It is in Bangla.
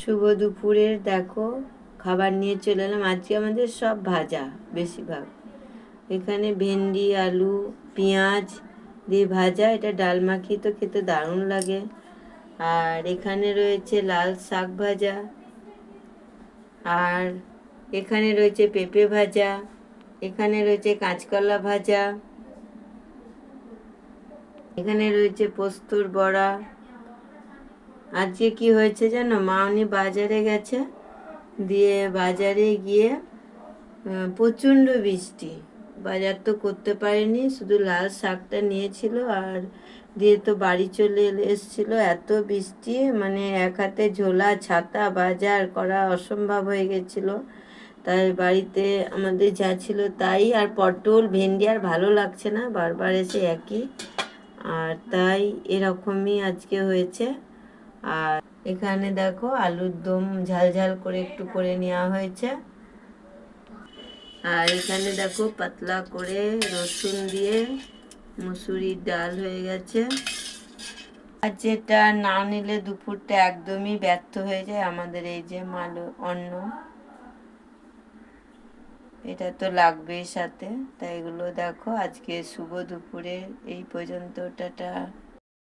শুভ দুপুরের দেখো খাবার নিয়ে চলে এলাম। আজকে আমাদের সব ভাজা বেশিরভাগ। এখানে ভেন্ডি, আলু, পেঁয়াজ দিয়ে ভাজা। এটা ডাল মাখিয়ে তো খেতে দারুণ লাগে। আর এখানে রয়েছে লাল শাক ভাজা, আর এখানে রয়েছে পেঁপে ভাজা, এখানে রয়েছে কাঁচকলা ভাজা, এখানে রয়েছে পোস্তর বড়া। আজকে কি হয়েছে জানো, মা উনি বাজারে গেছে, দিয়ে বাজারে গিয়ে প্রচণ্ড বৃষ্টি, বাজার তো করতে পারেনি, শুধু লাল শাকটা নিয়েছিল আর দিয়ে তো বাড়ি চলে এসছিল। এত বৃষ্টি, মানে এক হাতে ঝোলা ছাতা বাজার করা অসম্ভব হয়ে গেছিল। তাই বাড়িতে আমাদের যা ছিল তাই, আর পটল ভেন্ডি আর ভালো লাগছে না, বারবার এসে একই, আর তাই এরকমই আজকে হয়েছে। আর এখানে দেখো আলুর দম ঝাল ঝাল করে একটু করে নেওয়া হয়েছে। আর এখানে দেখো পাতলা করে রসুন দিয়ে মুসুরির ডাল হয়ে গেছে। আর যেটা না নিলে দুপুরটা একদমই ব্যর্থ হয়ে যায় আমাদের, এই যে অন্ন, এটা তো লাগবেই সাথে। তাই এগুলো দেখো, আজকে শুভ দুপুরে এই পর্যন্ত, টাটা।